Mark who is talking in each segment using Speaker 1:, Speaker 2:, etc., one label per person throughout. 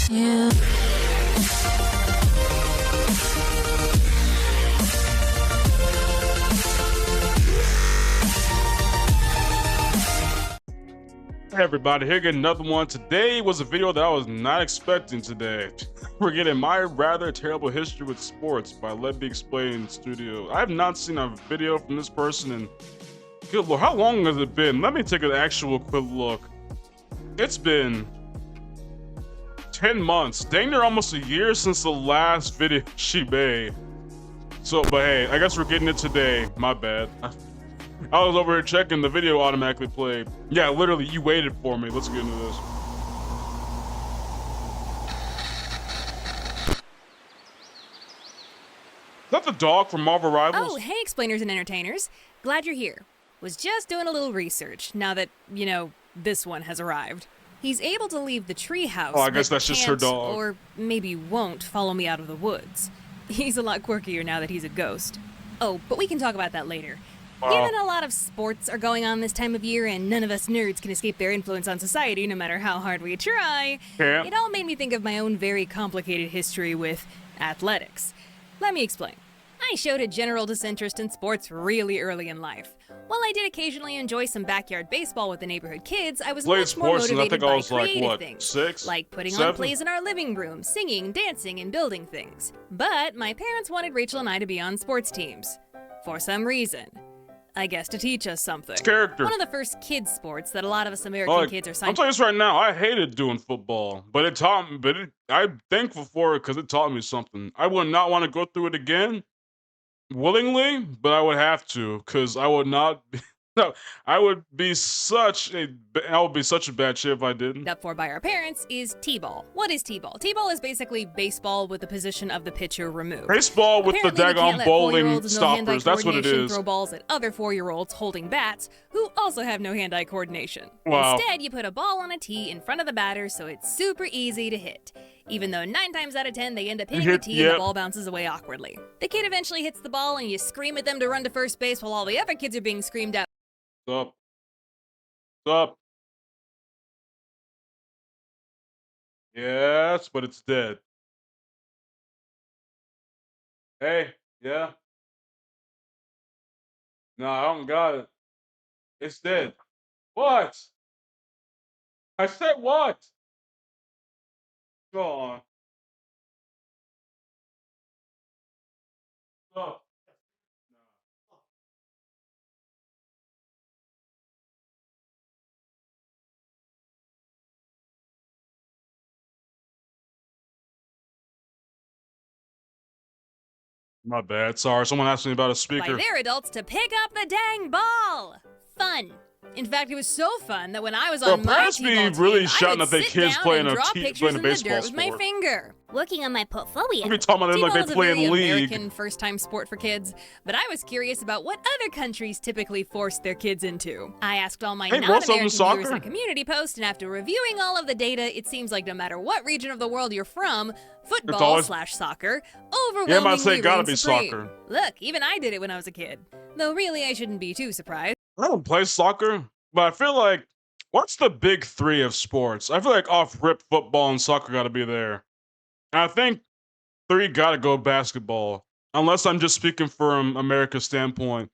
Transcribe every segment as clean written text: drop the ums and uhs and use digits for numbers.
Speaker 1: Yeah.
Speaker 2: Hey everybody, here again another one. Today was a video that I was not expecting today. We're getting my rather terrible history with sports by Let Me Explain Studio. I have not seen a video from this person in, good lord, how long has it been? Let me take an actual quick look. It's been 10 months, dang near almost a year since the last video she made. So, but hey, I guess we're getting it today, my bad. I was over here checking, the video automatically played. Yeah, literally, you waited for me. Let's get into this. Is that the dog from Marvel Rivals?
Speaker 3: Oh, hey, explainers and entertainers. Glad you're here. Was just doing a little research now that, this one has arrived. He's able to leave the treehouse.
Speaker 2: Oh, I guess that's just her dog.
Speaker 3: Or maybe won't follow me out of the woods. He's a lot quirkier now that he's a ghost. Oh, but we can talk about that later. Given a lot of sports are going on this time of year and none of us nerds can escape their influence on society no matter how hard we try, it all made me think of my own very complicated history with athletics. Let me explain. I showed a general disinterest in sports really early in life. While I did occasionally enjoy some backyard baseball with the neighborhood kids, I was much more motivated by creative things, like putting on plays in our living room, singing, dancing, and building things. But my parents wanted Rachel and I to be on sports teams. For some reason. I guess to teach us something.
Speaker 2: It's character.
Speaker 3: One of the first kids sports that a lot of us American kids are signed.
Speaker 2: I'm telling you this right now, I hated doing football, but it taught me, I'm thankful for it because it taught me something. I would not want to go through it again willingly, but I would have to because I would not be, no, I would be such a bad shit if I didn't.
Speaker 3: Up for by our parents is T-ball. What is T-ball? T-ball is basically baseball with the position of the pitcher removed.
Speaker 2: Baseball with the daggone bowling stoppers, that's what it is.
Speaker 3: Throw balls at other 4-year-olds holding bats who also have no hand-eye coordination.
Speaker 2: Wow.
Speaker 3: Instead, you put a ball on a tee in front of the batter so it's super easy to hit. Even though 9 times out of 10 they end up hitting the tee and the ball bounces away awkwardly. The kid eventually hits the ball and you scream at them to run to first base while all the other kids are being screamed at.
Speaker 2: Stop. Stop. Yes, but it's dead. Hey, yeah. No, I don't got it. It's dead. What? I said what? Go on. Stop. My bad. Sorry, someone asked me about a speaker.
Speaker 3: By their adults to pick up the dang ball. Fun. In fact, it was so fun that when I was on my T-ball team,
Speaker 2: really
Speaker 3: I
Speaker 2: shouting
Speaker 3: would
Speaker 2: at their
Speaker 3: sit
Speaker 2: kids
Speaker 3: down
Speaker 2: playing
Speaker 3: and
Speaker 2: a
Speaker 3: draw pictures in the dirt with my
Speaker 2: sport.
Speaker 3: finger.
Speaker 4: Working on my portfolio.
Speaker 2: Every time I look like they play in
Speaker 3: T-ball is a very
Speaker 2: league.
Speaker 3: American first-time sport for kids, but I was curious about what other countries typically force their kids into. I asked all my non-American viewers in a community post, and after reviewing all of the data, it seems like no matter what region of the world you're from, football/soccer overwhelmingly reigns supreme.
Speaker 2: Soccer.
Speaker 3: Look, even I did it when I was a kid. Though really, I shouldn't be too surprised.
Speaker 2: I don't play soccer, but I feel like, what's the big 3 of sports? I feel like off-rip football and soccer gotta be there. And I think 3 gotta go basketball. Unless I'm just speaking from America's standpoint.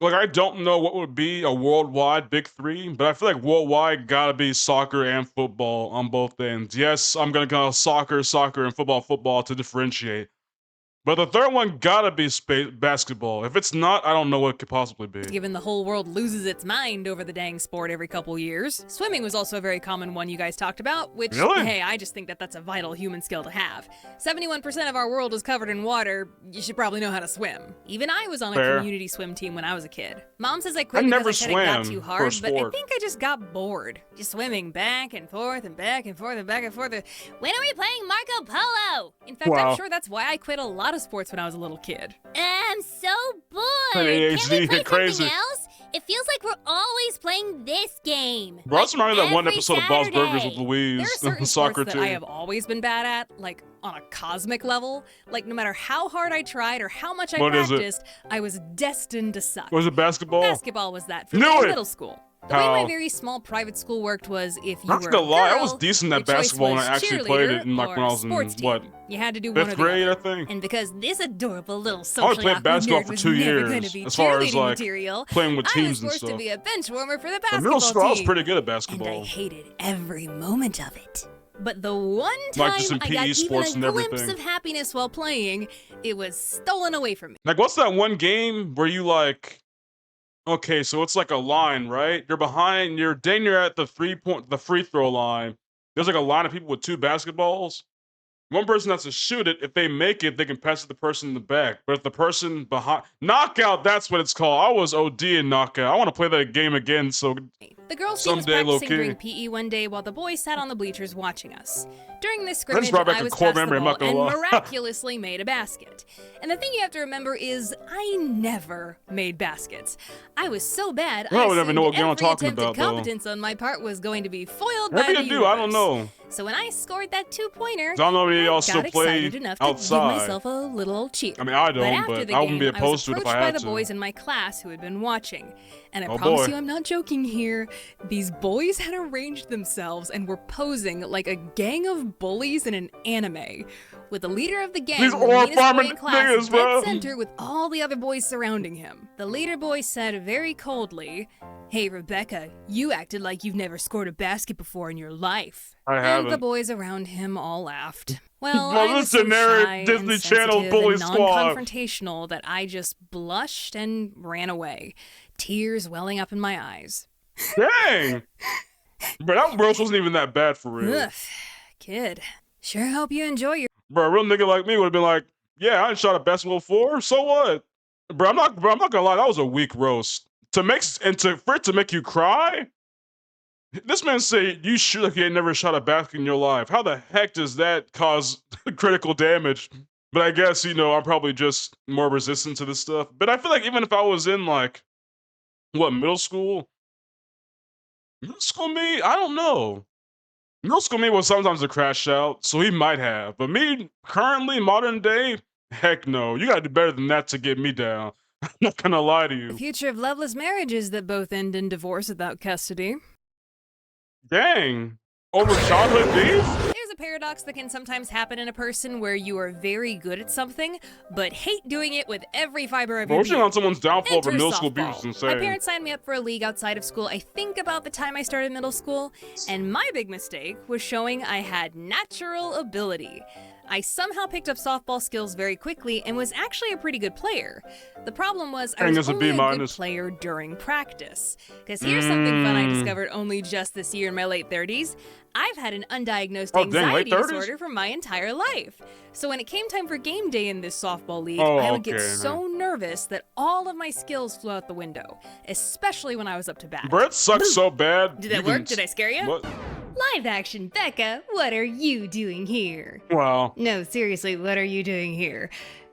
Speaker 2: Like, I don't know what would be a worldwide big 3, but I feel like worldwide gotta be soccer and football on both ends. Yes, I'm gonna go soccer, and football to differentiate. But the third one gotta be basketball. If it's not, I don't know what it could possibly be.
Speaker 3: Given the whole world loses its mind over the dang sport every couple years. Swimming was also a very common one you guys talked about, which, hey, I just think that that's a vital human skill to have. 71% of our world is covered in water. You should probably know how to swim. Even I was on a community swim team when I was a kid. Mom says I quit because I said it got too hard, but I think I just got bored. Just swimming back and forth and back and forth and back and forth. When are we playing Marco Polo? In fact, I'm sure that's why I quit a lot of sports when I was a little kid.
Speaker 4: I'm so bored.
Speaker 2: ADHD
Speaker 4: Can we play
Speaker 2: crazy.
Speaker 4: something else? It feels like we're always playing this game.
Speaker 2: Bro, that's reminded that one
Speaker 4: every
Speaker 2: episode of Bob's Burgers with
Speaker 4: Saturday.
Speaker 2: Louise,
Speaker 3: There are certain
Speaker 2: soccer
Speaker 3: sports that
Speaker 2: too.
Speaker 3: I have always been bad at, like on a cosmic level. Like no matter how hard I tried or how much I practiced, I was destined to suck.
Speaker 2: Was it basketball?
Speaker 3: Basketball was that for
Speaker 2: Knew
Speaker 3: me in
Speaker 2: it!
Speaker 3: middle school. The way my
Speaker 2: how
Speaker 3: very small private school worked was if you
Speaker 2: not
Speaker 3: were
Speaker 2: gonna
Speaker 3: a
Speaker 2: lie, I
Speaker 3: girl,
Speaker 2: was decent
Speaker 3: your
Speaker 2: at basketball when
Speaker 3: choice
Speaker 2: I
Speaker 3: was
Speaker 2: actually played it
Speaker 3: cheerleader
Speaker 2: in like when I
Speaker 3: or
Speaker 2: was in
Speaker 3: sports team.
Speaker 2: what
Speaker 3: You had to do one or
Speaker 2: 5th
Speaker 3: the
Speaker 2: grade, I
Speaker 3: other.
Speaker 2: think.
Speaker 3: And because this adorable little
Speaker 2: I
Speaker 3: socially
Speaker 2: only played
Speaker 3: awkward
Speaker 2: basketball
Speaker 3: nerd
Speaker 2: for
Speaker 3: was
Speaker 2: 2
Speaker 3: never going to
Speaker 2: years,
Speaker 3: be
Speaker 2: as far as
Speaker 3: cheerleading
Speaker 2: like
Speaker 3: material,
Speaker 2: playing with
Speaker 3: I was
Speaker 2: teams and
Speaker 3: forced to
Speaker 2: stuff.
Speaker 3: be a bench warmer for the
Speaker 2: In
Speaker 3: basketball
Speaker 2: middle school, I was
Speaker 3: team.
Speaker 2: pretty good at
Speaker 3: And I
Speaker 2: basketball.
Speaker 3: hated every moment of it. But the one
Speaker 2: Like,
Speaker 3: time
Speaker 2: just in
Speaker 3: I
Speaker 2: PE
Speaker 3: got even
Speaker 2: sports
Speaker 3: a
Speaker 2: and
Speaker 3: glimpse
Speaker 2: everything.
Speaker 3: of happiness while playing, it was stolen away from me.
Speaker 2: Like, what's that one game where you like? Okay, so it's like a line, right? You're behind. You're at the the free throw line. There's like a line of people with 2 basketballs. One person has to shoot it. If they make it, they can pass it to the person in the back. But if the person behind knockout, that's what it's called. I was OD in knockout. I want to play that game again. So
Speaker 3: The girls' team was
Speaker 2: someday,
Speaker 3: practicing
Speaker 2: low-key.
Speaker 3: during PE one day while the boys sat on the bleachers watching us. During this
Speaker 2: That
Speaker 3: scrimmage,
Speaker 2: just brought back
Speaker 3: I
Speaker 2: a
Speaker 3: was
Speaker 2: core
Speaker 3: past the
Speaker 2: memory, I'm
Speaker 3: ball
Speaker 2: not gonna
Speaker 3: and
Speaker 2: lie.
Speaker 3: miraculously made a basket. And the thing you have to remember is I never made baskets. I was so bad,
Speaker 2: Well, I
Speaker 3: I
Speaker 2: would never know what
Speaker 3: assumed
Speaker 2: game I'm
Speaker 3: every
Speaker 2: talking
Speaker 3: attempted
Speaker 2: about, though.
Speaker 3: competence on my part was going to be foiled by
Speaker 2: maybe
Speaker 3: the
Speaker 2: you do. I don't
Speaker 3: universe.
Speaker 2: know.
Speaker 3: So when I scored that 2-pointer,
Speaker 2: I don't know if any of y'all
Speaker 3: got
Speaker 2: still play
Speaker 3: excited enough to give
Speaker 2: outside.
Speaker 3: myself a little cheer.
Speaker 2: I mean, I
Speaker 3: But
Speaker 2: don't,
Speaker 3: after
Speaker 2: but
Speaker 3: the
Speaker 2: I wouldn't be
Speaker 3: game, I was
Speaker 2: opposed to it if
Speaker 3: approached
Speaker 2: I
Speaker 3: by
Speaker 2: had
Speaker 3: the
Speaker 2: to.
Speaker 3: boys in my class who had been watching. And I
Speaker 2: Oh,
Speaker 3: promise
Speaker 2: boy.
Speaker 3: you I'm not joking here. These boys had arranged themselves and were posing like a gang of bullies in an anime. With the leader of the gang,
Speaker 2: These
Speaker 3: the
Speaker 2: old
Speaker 3: meanest boy
Speaker 2: farming
Speaker 3: in class,
Speaker 2: niggas, bro.
Speaker 3: dead center with all the other boys surrounding him. The leader boy said very coldly, "Hey Rebecca, you acted like you've never scored a basket before in your life."
Speaker 2: I
Speaker 3: And the
Speaker 2: haven't.
Speaker 3: boys around him all laughed. Well,
Speaker 2: Well,
Speaker 3: I was
Speaker 2: this
Speaker 3: so
Speaker 2: generic
Speaker 3: shy
Speaker 2: Disney
Speaker 3: and
Speaker 2: Channel
Speaker 3: sensitive
Speaker 2: bully
Speaker 3: and
Speaker 2: squad.
Speaker 3: non-confrontational that I just blushed and ran away, tears welling up in my eyes.
Speaker 2: Dang. Bro, that roast wasn't even that bad for real.
Speaker 3: Ugh, kid, sure hope you enjoy your
Speaker 2: Bro, a real nigga like me would have been like, yeah, I ain't shot a basketball before, so what? Bro, I'm not gonna lie, that was a weak roast. For it to make you cry? This man said you should like you ain't never shot a basket in your life. How the heck does that cause critical damage? But I guess, I'm probably just more resistant to this stuff. But I feel like even if I was in like middle school? Middle school me? I don't know. Middle school me was sometimes a crash out, so he might have. But me, currently, modern day, heck no. You gotta do better than that to get me down. I'm not gonna lie to you.
Speaker 3: future of loveless marriages that both end in divorce without custody.
Speaker 2: Dang. Over childhood beef?
Speaker 3: There's a paradox that can sometimes happen in a person where you are very good at something, but hate doing it with every fiber of
Speaker 2: Bro,
Speaker 3: your
Speaker 2: wishing
Speaker 3: being.
Speaker 2: on someone's downfall for
Speaker 3: Enter
Speaker 2: middle school
Speaker 3: softball.
Speaker 2: beef is
Speaker 3: My
Speaker 2: insane.
Speaker 3: parents signed me up for a league outside of school, I think about the time I started middle school, and my big mistake was showing I had natural ability. I somehow picked up softball skills very quickly and was actually a pretty good player. The problem was I
Speaker 2: Dang,
Speaker 3: was
Speaker 2: that's a
Speaker 3: only a good
Speaker 2: B-.
Speaker 3: player during practice. Because here's something fun I discovered only just this year in my late 30s. I've had an undiagnosed
Speaker 2: Oh, dang, late
Speaker 3: anxiety
Speaker 2: 30s?
Speaker 3: disorder for my entire life. So when it came time for game day in this softball league,
Speaker 2: Oh,
Speaker 3: I would get
Speaker 2: okay,
Speaker 3: so nervous that all of my skills flew out the window, especially when I was up to bat.
Speaker 2: Bro, it sucks so bad.
Speaker 3: Did that
Speaker 2: you can
Speaker 3: work? Did I scare you?
Speaker 2: What?
Speaker 3: Live action, Becca, what are you doing here?
Speaker 2: Wow.
Speaker 3: No, seriously, what are you doing here?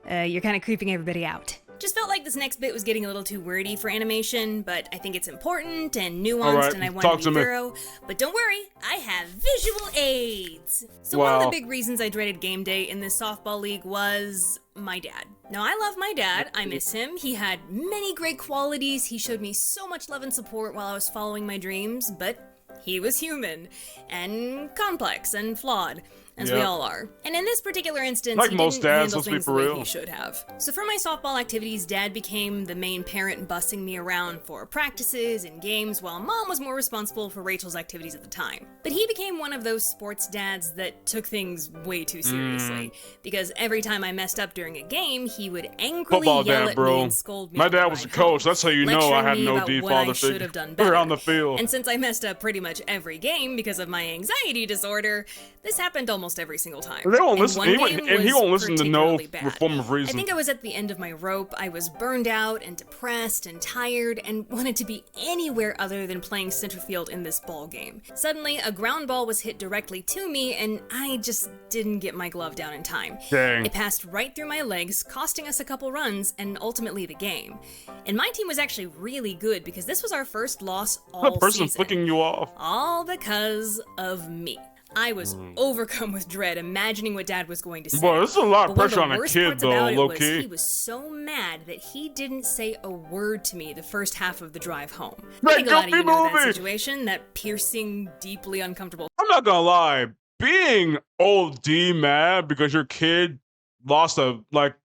Speaker 3: You're kind of creeping everybody out. Just felt like this next bit was getting a little too wordy for animation, but I think it's important and nuanced,
Speaker 2: Alright,
Speaker 3: and I want
Speaker 2: talk
Speaker 3: to
Speaker 2: to
Speaker 3: be
Speaker 2: me.
Speaker 3: thorough. But don't worry, I have visual aids. So one of
Speaker 2: Wow.
Speaker 3: the big reasons I dreaded game day in this softball league was my dad. Now, I love my dad. I miss him. He had many great qualities. He showed me so much love and support while I was following my dreams, but he was human and complex and flawed, as we
Speaker 2: Yep.
Speaker 3: all are. And in this particular instance,
Speaker 2: Like
Speaker 3: he
Speaker 2: most
Speaker 3: didn't
Speaker 2: dads,
Speaker 3: handle
Speaker 2: let's be
Speaker 3: things
Speaker 2: for
Speaker 3: the way
Speaker 2: real.
Speaker 3: he should have. So for my softball activities, Dad became the main parent, bussing me around for practices and games, while Mom was more responsible for Rachel's activities at the time. But he became one of those sports dads that took things way too seriously, because every time I messed up during a game, he would angrily
Speaker 2: Football
Speaker 3: yell
Speaker 2: dad,
Speaker 3: at
Speaker 2: bro.
Speaker 3: me and scold me.
Speaker 2: My
Speaker 3: on the
Speaker 2: dad was
Speaker 3: ride
Speaker 2: a coach.
Speaker 3: home,
Speaker 2: That's how you know I
Speaker 3: lecturing
Speaker 2: had
Speaker 3: me
Speaker 2: no
Speaker 3: about
Speaker 2: D
Speaker 3: what
Speaker 2: father
Speaker 3: I should
Speaker 2: figure
Speaker 3: have done better.
Speaker 2: around the field.
Speaker 3: And since I messed up pretty much every game because of my anxiety disorder, this happened almost every single time.
Speaker 2: They won't
Speaker 3: And
Speaker 2: listen.
Speaker 3: one
Speaker 2: He
Speaker 3: game
Speaker 2: he won't
Speaker 3: was
Speaker 2: listen to no
Speaker 3: particularly bad.
Speaker 2: form of
Speaker 3: I
Speaker 2: reason.
Speaker 3: think I was at the end of my rope. I was burned out and depressed and tired and wanted to be anywhere other than playing center field in this ball game. Suddenly, a ground ball was hit directly to me, and I just didn't get my glove down in time.
Speaker 2: Dang.
Speaker 3: It passed right through my legs, costing us a couple runs and ultimately the game. And my team was actually really good because this was our first loss all
Speaker 2: That person
Speaker 3: season.
Speaker 2: flicking you off.
Speaker 3: All because of me. I was overcome with dread, imagining what Dad was going to say.
Speaker 2: Boy, this is a lot of
Speaker 3: But one
Speaker 2: pressure
Speaker 3: the
Speaker 2: on a
Speaker 3: worst
Speaker 2: kid,
Speaker 3: parts
Speaker 2: though,
Speaker 3: about it
Speaker 2: low
Speaker 3: was
Speaker 2: key.
Speaker 3: he was so mad that he didn't say a word to me the first half of the drive home.
Speaker 2: That
Speaker 3: I think a lot of you
Speaker 2: goofy
Speaker 3: know that
Speaker 2: movie.
Speaker 3: situation, that piercing, deeply uncomfortable.
Speaker 2: I'm not gonna lie, being OD mad because your kid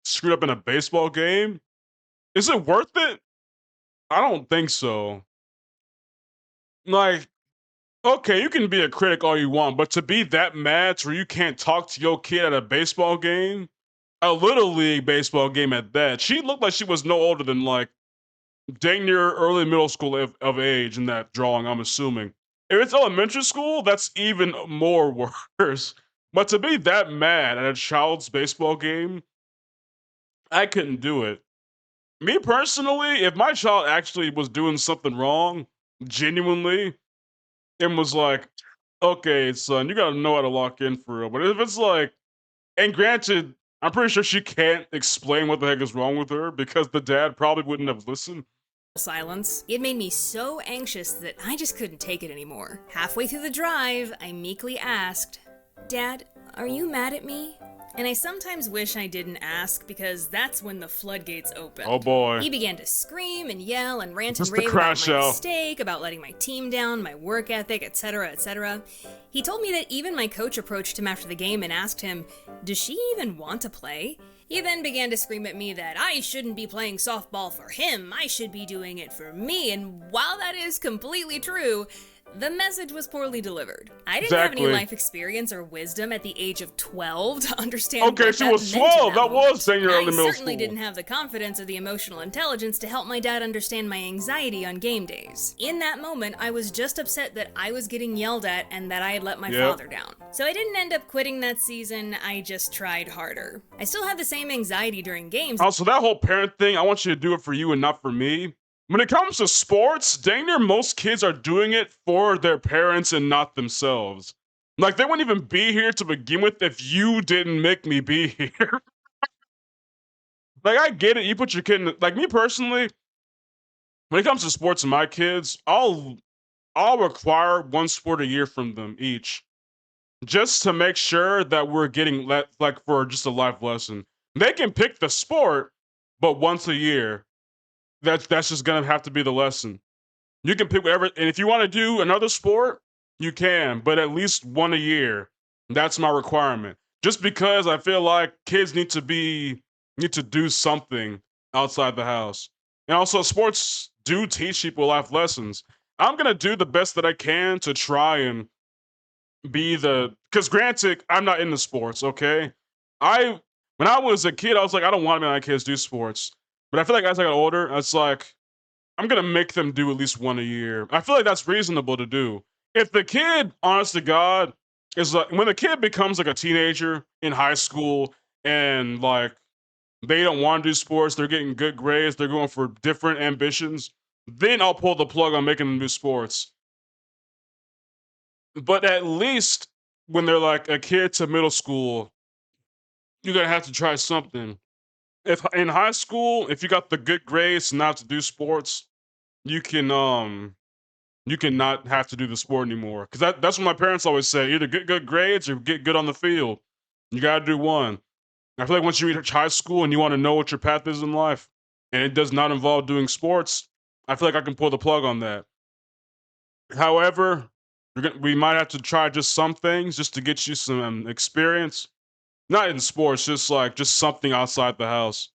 Speaker 2: screwed up in a baseball game, is it worth it? I don't think so. Like, okay, you can be a critic all you want, but to be that mad to where you can't talk to your kid at a baseball game, a little league baseball game at that. She looked like she was no older than like dang near early middle school of age in that drawing, I'm assuming. If it's elementary school, that's even more worse. But to be that mad at a child's baseball game, I couldn't do it. Me personally, if my child actually was doing something wrong, genuinely, and was like, okay, son, you gotta know how to lock in for real. But if it's like, and granted, I'm pretty sure she can't explain what the heck is wrong with her because the dad probably wouldn't have listened.
Speaker 3: Silence. It made me so anxious that I just couldn't take it anymore. Halfway through the drive, I meekly asked, Dad, are you mad at me? And I sometimes wish I didn't ask because that's when the floodgates opened.
Speaker 2: Oh boy.
Speaker 3: He began to scream and yell and rant
Speaker 2: Just
Speaker 3: and
Speaker 2: the
Speaker 3: rave about
Speaker 2: crash
Speaker 3: my
Speaker 2: out.
Speaker 3: mistake, about letting my team down, my work ethic, etc., etc. He told me that even my coach approached him after the game and asked him, does she even want to play? He then began to scream at me that I shouldn't be playing softball for him, I should be doing it for me, and while that is completely true, the message was poorly delivered. I didn't have any
Speaker 2: Exactly.
Speaker 3: life experience or wisdom at the age of 12 to understand
Speaker 2: Okay,
Speaker 3: what
Speaker 2: she
Speaker 3: that
Speaker 2: was
Speaker 3: meant in
Speaker 2: 12. That
Speaker 3: moment.
Speaker 2: was saying you're
Speaker 3: And
Speaker 2: early middle
Speaker 3: I certainly
Speaker 2: school.
Speaker 3: didn't have the confidence or the emotional intelligence to help my dad understand my anxiety on game days. In that moment, I was just upset that I was getting yelled at and that I had let my
Speaker 2: Yep.
Speaker 3: father down. So I didn't end up quitting that season, I just tried harder. I still had the same anxiety during games.
Speaker 2: Also, that whole parent thing, I want you to do it for you and not for me. When it comes to sports, dang near most kids are doing it for their parents and not themselves. Like, they wouldn't even be here to begin with if you didn't make me be here. Like, I get it. You put your kid in, like, me personally, when it comes to sports and my kids, I'll require one sport a year from them each, just to make sure that we're getting like for just a life lesson. They can pick the sport, but once a year, that's just gonna have to be the lesson. You can pick whatever, and if you want to do another sport, you can, but at least one a year. That's my requirement. Just because I feel like kids need to do something outside the house. And also sports do teach people life lessons. I'm gonna do the best that I can to try and be because granted, I'm not into sports, okay? When I was a kid, I was like, I don't want my kids do sports. But I feel like as I got older, it's like, I'm gonna make them do at least one a year. I feel like that's reasonable to do. If the kid, honest to God, is like when the kid becomes like a teenager in high school and like they don't want to do sports, they're getting good grades, they're going for different ambitions, then I'll pull the plug on making them do sports. But at least when they're like a kid to middle school, you're gonna have to try something. If in high school, if you got the good grades not to do sports, you can not have to do the sport anymore. Because that's what my parents always say: either get good grades or get good on the field. You gotta do one. I feel like once you reach high school and you want to know what your path is in life, and it does not involve doing sports, I feel like I can pull the plug on that. However, we might have to try just some things just to get you some experience. Not in sports, just something outside the house.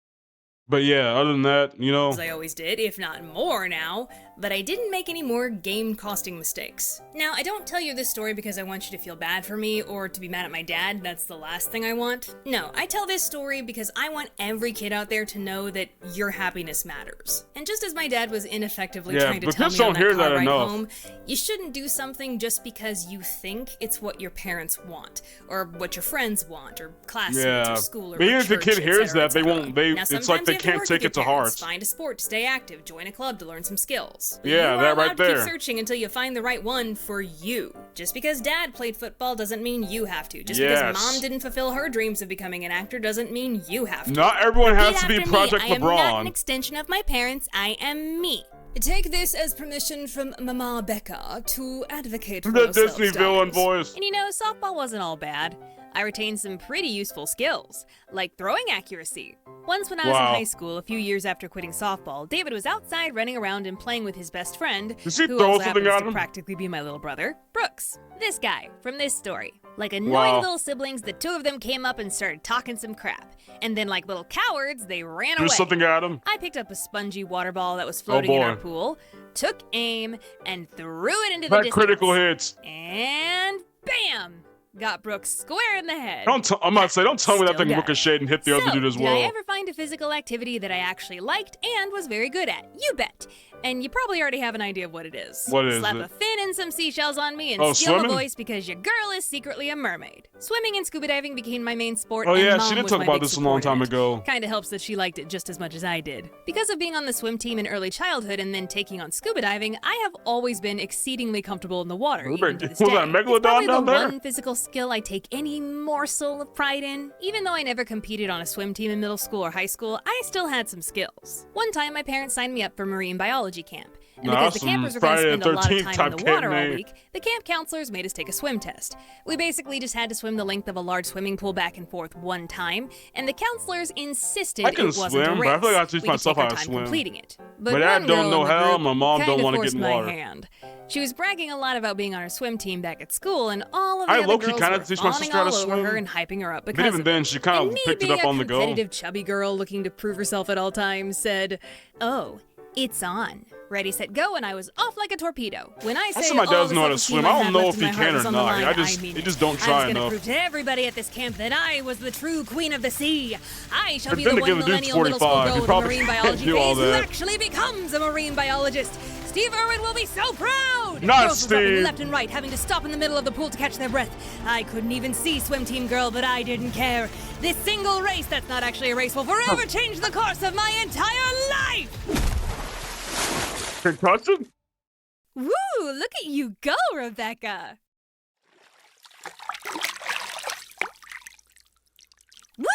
Speaker 2: But yeah, other than that,
Speaker 3: As I always did, if not more now, but I didn't make any more game-costing mistakes. Now, I don't tell you this story because I want you to feel bad for me or to be mad at my dad. That's the last thing I want. No, I tell this story because I want every kid out there to know that your happiness matters. And just as my dad was ineffectively trying to
Speaker 2: but
Speaker 3: tell
Speaker 2: kids
Speaker 3: me on
Speaker 2: don't hear
Speaker 3: that car
Speaker 2: that
Speaker 3: ride
Speaker 2: enough.
Speaker 3: home, you shouldn't do something just because you think it's what your parents want, or what your friends want, or classmates,
Speaker 2: Yeah.
Speaker 3: or school, or
Speaker 2: But even if the
Speaker 3: church,
Speaker 2: kid hears
Speaker 3: etc.,
Speaker 2: that, they
Speaker 3: etc.
Speaker 2: won't.
Speaker 3: Now,
Speaker 2: It's like
Speaker 3: sometimes
Speaker 2: they
Speaker 3: you have to
Speaker 2: can't
Speaker 3: work
Speaker 2: take
Speaker 3: with
Speaker 2: it to
Speaker 3: your parents,
Speaker 2: heart.
Speaker 3: Find a sport to stay active, join a club to learn some skills.
Speaker 2: Yeah,
Speaker 3: You are
Speaker 2: that right
Speaker 3: allowed to keep
Speaker 2: there.
Speaker 3: searching until you find the right one for you. Just because dad played football doesn't mean you have to. Just
Speaker 2: Yes.
Speaker 3: because mom didn't fulfill her dreams of becoming an actor doesn't mean you have to.
Speaker 2: Not everyone has
Speaker 3: Repeat
Speaker 2: to be
Speaker 3: after me.
Speaker 2: Project
Speaker 3: I am not an
Speaker 2: LeBron.
Speaker 3: extension of my parents. I am me. Take this as permission from Mama Becca to advocate for
Speaker 2: The
Speaker 3: yourself,
Speaker 2: Disney villain
Speaker 3: darlings.
Speaker 2: voice.
Speaker 3: And you know, softball wasn't all bad. I retained some pretty useful skills, like throwing accuracy. Once when I was in
Speaker 2: Wow.
Speaker 3: high school, a few years after quitting softball, David was outside running around and playing with his best friend,
Speaker 2: Does he
Speaker 3: who
Speaker 2: throw
Speaker 3: also
Speaker 2: something
Speaker 3: happens
Speaker 2: at
Speaker 3: to
Speaker 2: him?
Speaker 3: practically be my little brother, Brooks. This guy, from this story. Like annoying
Speaker 2: Wow.
Speaker 3: little siblings, the two of them came up and started talking some crap. And then like little cowards, they ran
Speaker 2: Do
Speaker 3: away.
Speaker 2: something at him.
Speaker 3: I picked up a spongy water ball that was floating in our
Speaker 2: boy.
Speaker 3: pool, took aim, and threw it into the
Speaker 2: That
Speaker 3: distance.
Speaker 2: critical hits.
Speaker 3: And bam! Got Brooks square in the head.
Speaker 2: I'm about to say, don't tell me that
Speaker 3: Still
Speaker 2: thing
Speaker 3: got it.
Speaker 2: ricocheted and hit the other
Speaker 3: So,
Speaker 2: dude as
Speaker 3: did I
Speaker 2: well.
Speaker 3: ever find a physical activity that I actually liked and was very good at? You bet. And you probably already have an idea of what it is.
Speaker 2: What is
Speaker 3: Slap
Speaker 2: it?
Speaker 3: a fin and some seashells on me and
Speaker 2: Oh,
Speaker 3: steal my
Speaker 2: swimming?
Speaker 3: voice because your girl is secretly a mermaid. Swimming and scuba diving became my main sport.
Speaker 2: Oh
Speaker 3: and
Speaker 2: yeah,
Speaker 3: Mom
Speaker 2: she did
Speaker 3: was
Speaker 2: talk
Speaker 3: my
Speaker 2: about
Speaker 3: big
Speaker 2: this a long
Speaker 3: support in
Speaker 2: time
Speaker 3: it.
Speaker 2: ago.
Speaker 3: Kinda helps that she liked it just as much as I did. Because of being on the swim team in early childhood and then taking on scuba diving, I have always been exceedingly comfortable in the water,
Speaker 2: Remember,
Speaker 3: even to this
Speaker 2: was
Speaker 3: day.
Speaker 2: that Megalodon
Speaker 3: It's probably
Speaker 2: down
Speaker 3: the
Speaker 2: there?
Speaker 3: one physical skill I take any morsel of pride in. Even though I never competed on a swim team in middle school or high school, I still had some skills. One time, my parents signed me up for marine biology camp. And
Speaker 2: Nah,
Speaker 3: because
Speaker 2: that's
Speaker 3: the campers
Speaker 2: some
Speaker 3: were going to
Speaker 2: Friday
Speaker 3: spend
Speaker 2: the
Speaker 3: a lot of
Speaker 2: 13th
Speaker 3: time in
Speaker 2: type
Speaker 3: the
Speaker 2: camp
Speaker 3: water all
Speaker 2: name.
Speaker 3: week, the camp counselors made us take a swim test. We basically just had to swim the length of a large swimming pool back and forth one time, and the counselors insisted
Speaker 2: I can
Speaker 3: it wasn't
Speaker 2: swim,
Speaker 3: a
Speaker 2: but I
Speaker 3: race.
Speaker 2: feel like I teach
Speaker 3: We could
Speaker 2: myself
Speaker 3: take our
Speaker 2: how to
Speaker 3: time
Speaker 2: swim.
Speaker 3: completing it.
Speaker 2: My
Speaker 3: But
Speaker 2: dad
Speaker 3: one
Speaker 2: don't
Speaker 3: girl
Speaker 2: know
Speaker 3: in the
Speaker 2: how,
Speaker 3: group
Speaker 2: my mom don't
Speaker 3: kinda
Speaker 2: wanna get
Speaker 3: forced
Speaker 2: in
Speaker 3: my
Speaker 2: water.
Speaker 3: hand. She was bragging a lot about being on her swim team back at school, and all of the
Speaker 2: I
Speaker 3: other
Speaker 2: low-key
Speaker 3: girls
Speaker 2: kinda
Speaker 3: were
Speaker 2: teach my
Speaker 3: fawning
Speaker 2: sister how to
Speaker 3: all over
Speaker 2: swim.
Speaker 3: her and hyping her up because
Speaker 2: But even
Speaker 3: of
Speaker 2: then,
Speaker 3: it.
Speaker 2: she kind
Speaker 3: And
Speaker 2: of
Speaker 3: me
Speaker 2: picked it
Speaker 3: being
Speaker 2: up on the go.
Speaker 3: a competitive chubby girl looking to prove herself at all times said, "Oh, it's on. Ready, set, go," and I was off like a torpedo. When I say
Speaker 2: said my
Speaker 3: all
Speaker 2: does
Speaker 3: the
Speaker 2: know how to
Speaker 3: self-esteem
Speaker 2: swim. I don't
Speaker 3: had
Speaker 2: know
Speaker 3: left
Speaker 2: if
Speaker 3: in
Speaker 2: he
Speaker 3: my heart
Speaker 2: can
Speaker 3: was
Speaker 2: or
Speaker 3: on the
Speaker 2: not.
Speaker 3: line,
Speaker 2: I just
Speaker 3: mean
Speaker 2: he
Speaker 3: it.
Speaker 2: just don't
Speaker 3: I was
Speaker 2: try
Speaker 3: gonna
Speaker 2: enough.
Speaker 3: prove to everybody at this camp that I was the true queen of the sea. I shall
Speaker 2: But
Speaker 3: be
Speaker 2: then
Speaker 3: the
Speaker 2: again,
Speaker 3: one
Speaker 2: the dude's
Speaker 3: millennial middle school
Speaker 2: 45.
Speaker 3: girl
Speaker 2: He
Speaker 3: with a
Speaker 2: probably
Speaker 3: marine
Speaker 2: can't
Speaker 3: biology
Speaker 2: do all
Speaker 3: phase who
Speaker 2: that.
Speaker 3: actually becomes a marine biologist. Steve Irwin will be so proud!
Speaker 2: Not
Speaker 3: Girls were dropping
Speaker 2: Steve.
Speaker 3: left and right, having to stop in the middle of the pool to catch their breath. I couldn't even see swim team girl, but I didn't care. This single race that's not actually a race will forever change the course of my entire life!
Speaker 2: Concussion?
Speaker 3: Woo! Look at you go, Rebecca! Woo!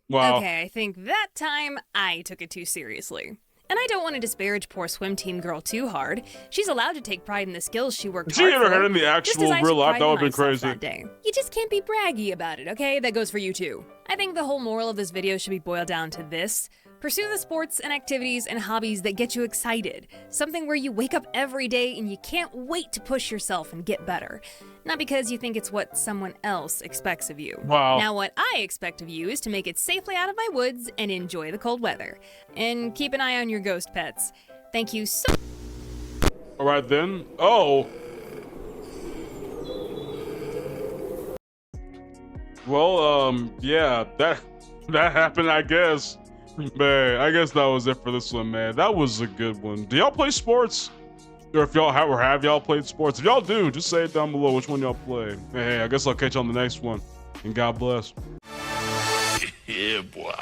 Speaker 2: Wow.
Speaker 3: Okay, I think that time I took it too seriously. And I don't want to disparage poor swim team girl too hard. She's allowed to take pride in the skills she worked
Speaker 2: If she
Speaker 3: hard
Speaker 2: hit her
Speaker 3: for.
Speaker 2: head in the
Speaker 3: just
Speaker 2: actual
Speaker 3: as I
Speaker 2: real
Speaker 3: took
Speaker 2: life,
Speaker 3: pride
Speaker 2: that
Speaker 3: in
Speaker 2: would've been
Speaker 3: myself
Speaker 2: crazy.
Speaker 3: that day. You just can't be braggy about it, okay? That goes for you too. I think the whole moral of this video should be boiled down to this. Pursue the sports and activities and hobbies that get you excited. Something where you wake up every day and you can't wait to push yourself and get better. Not because you think it's what someone else expects of you.
Speaker 2: Wow.
Speaker 3: Now what I expect of you is to make it safely out of my woods and enjoy the cold weather. And keep an eye on your ghost pets. Thank you so
Speaker 2: All right then. Oh. Well, yeah, that happened, I guess. Man, I guess that was it for this one, man. That was a good one. Do y'all play sports? Or if y'all have y'all played sports? If y'all do, just say it down below which one y'all play. Hey, I guess I'll catch you on the next one. And God bless.
Speaker 1: Yeah, boy.